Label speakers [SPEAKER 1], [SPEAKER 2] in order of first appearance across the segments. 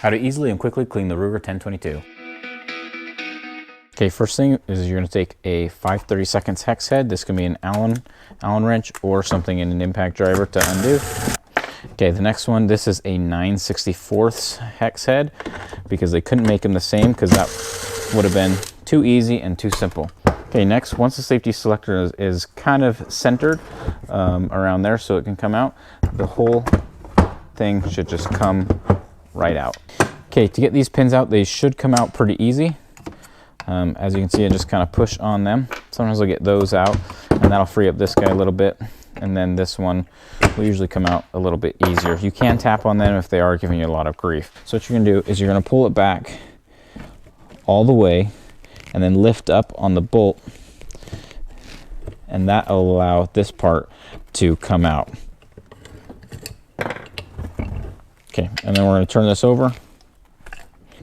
[SPEAKER 1] How to easily and quickly clean the Ruger 1022. Okay, first thing is you're going to take a 5/32 hex head. This can be an Allen wrench or something in an impact driver to undo. Okay, the next one, this is a 9/64 hex head because they couldn't make them the same because that would have been too easy and too simple. Okay, next, once the safety selector is kind of centered around there so it can come out, the whole thing should just come right out. Okay, to get these pins out, they should come out pretty easy. As you can see, I just kind of push on them. Sometimes I'll get those out, and that'll free up this guy a little bit. And then this one will usually come out a little bit easier. You can tap on them if they are giving you a lot of grief. So what you're gonna do is you're gonna pull it back all the way and then lift up on the bolt, and that'll allow this part to come out. Okay, and then we're going to turn this over.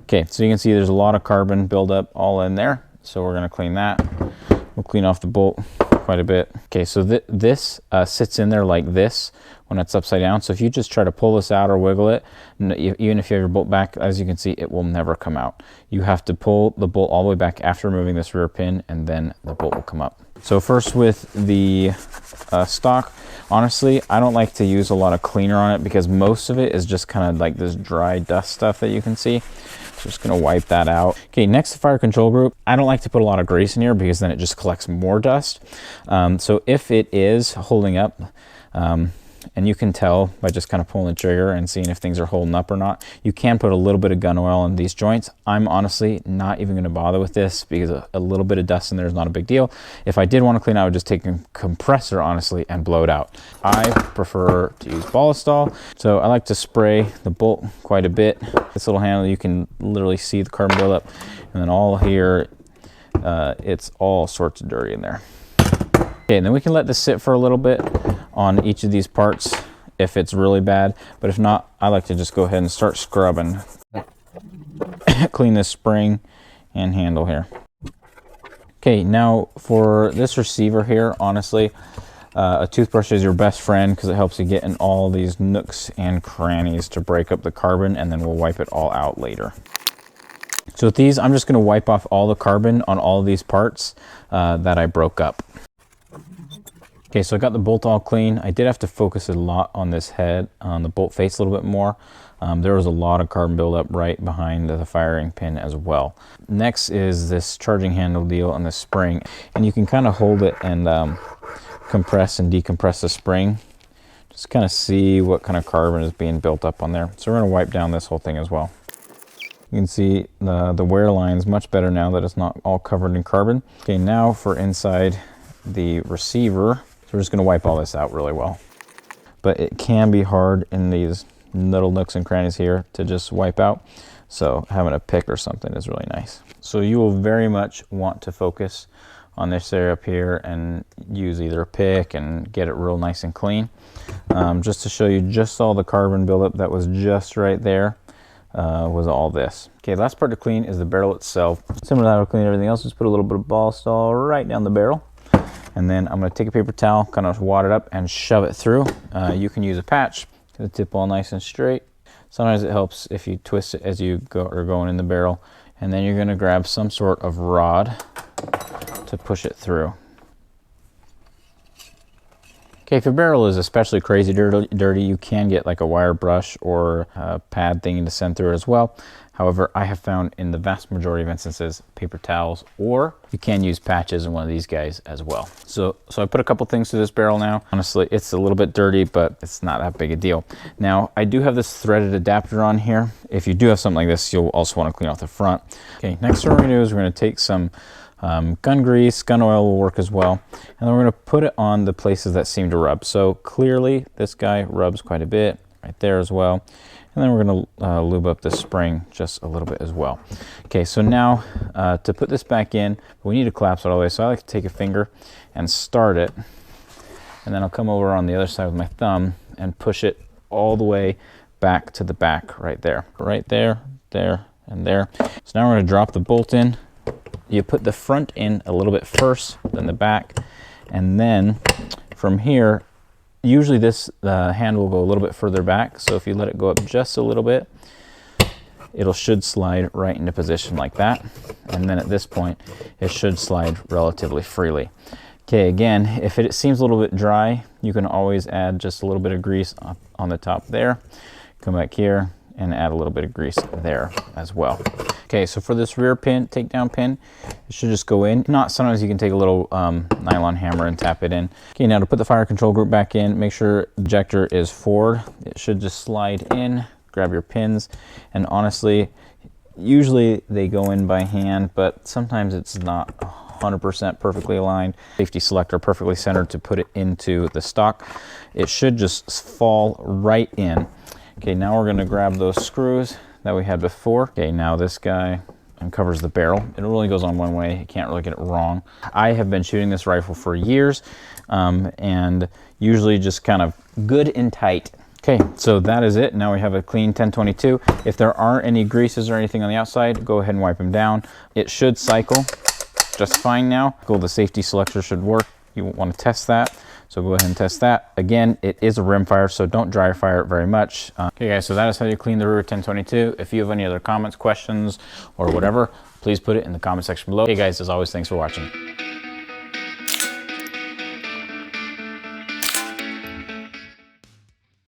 [SPEAKER 1] Okay, so you can see there's a lot of carbon buildup all in there, so we're going to clean that. We'll clean off the bolt quite a bit. Okay, so this sits in there like this when it's upside down, so if you just try to pull this out or wiggle it, even if you have your bolt back, as you can see, it will never come out. You have to pull the bolt all the way back after removing this rear pin, and then the bolt will come up. So first with the stock, honestly, I don't like to use a lot of cleaner on it because most of it is just kind of like this dry dust stuff that you can see. So just gonna wipe that out. Okay, next the fire control group. I don't like to put a lot of grease in here because then it just collects more dust. So if it is holding up, and you can tell by just kind of pulling the trigger and seeing if things are holding up or not, you can put a little bit of gun oil in these joints. I'm honestly not even going to bother with this because a little bit of dust in there is not a big deal. If I did want to clean, I would just take a compressor, honestly, and blow it out. I prefer to use Ballistol, so I like to spray the bolt quite a bit. This little handle, you can literally see the carbon buildup, and then all here, it's all sorts of dirty in there. Okay, and then we can let this sit for a little bit on each of these parts if it's really bad, but if not, I like to just go ahead and start scrubbing. Clean this spring and handle here. Okay, now for this receiver here, honestly, a toothbrush is your best friend because it helps you get in all these nooks and crannies to break up the carbon, and then we'll wipe it all out later. So with these, I'm just going to wipe off all the carbon on all of these parts that I broke up. Okay, so I got the bolt all clean. I did have to focus a lot on this head, on the bolt face a little bit more. There was a lot of carbon buildup right behind the firing pin as well. Next is this charging handle deal on the spring, and you can kind of hold it and compress and decompress the spring. Just kind of see what kind of carbon is being built up on there. So we're going to wipe down this whole thing as well. You can see the wear line is much better now that it's not all covered in carbon. Okay, now for inside the receiver. So we're just going to wipe all this out really well. But it can be hard in these little nooks and crannies here to just wipe out. So having a pick or something is really nice. So you will very much want to focus on this area up here and use either a pick and get it real nice and clean. Just to show you just all the carbon buildup that was just right there was all this. Okay, last part to clean is the barrel itself. Similar to how to clean everything else, just put a little bit of Ballistol right down the barrel. And then I'm going to take a paper towel, kind of wad it up and shove it through. You can use a patch to the tip all nice and straight. Sometimes it helps if you twist it as you are going in the barrel. And then you're going to grab some sort of rod to push it through. Okay, if your barrel is especially crazy dirty, you can get like a wire brush or a pad thing to send through it as well. However, I have found in the vast majority of instances, paper towels, or you can use patches in one of these guys as well. So I put a couple things to this barrel now. Honestly, it's a little bit dirty, but it's not that big a deal. Now, I do have this threaded adapter on here. If you do have something like this, you'll also want to clean off the front. Okay, next what we're gonna do is we're gonna take some gun grease, gun oil will work as well, and then we're gonna put it on the places that seem to rub. So clearly, this guy rubs quite a bit, right there as well. And then we're going to lube up the spring just a little bit as well. Okay, so now to put this back in, we need to collapse it all the way. So I like to take a finger and start it. And then I'll come over on the other side with my thumb and push it all the way back to the back right there. Right there, there, and there. So now we're going to drop the bolt in. You put the front in a little bit first, then the back. And then from here, usually this hand will go a little bit further back, so if you let it go up just a little bit, should slide right into position like that. And then at this point, it should slide relatively freely. Okay, again, if it seems a little bit dry, you can always add just a little bit of grease on the top there. Come back here and add a little bit of grease there as well. Okay, so for this rear pin, takedown pin, it should just go in. If not, sometimes you can take a little nylon hammer and tap it in. Okay, now to put the fire control group back in, make sure the ejector is forward. It should just slide in, grab your pins, and honestly, usually they go in by hand, but sometimes it's not 100% perfectly aligned. Safety selector perfectly centered to put it into the stock. It should just fall right in. Okay, now we're gonna grab those screws that we had before. Okay, now this guy uncovers the barrel. It really goes on one way. You can't really get it wrong. I have been shooting this rifle for years, and usually just kind of good and tight. Okay, so that is it. Now we have a clean 1022. If there are any greases or anything on the outside, go ahead and wipe them down. It should cycle just fine now. The safety selector should work. You want to test that. So go ahead and test that. Again, it is a rim fire, so don't dry fire it very much. Okay guys, so that is how you clean the rear 1022. If you have any other comments, questions, or whatever, please put it in the comment section below. Hey guys, as always, thanks for watching.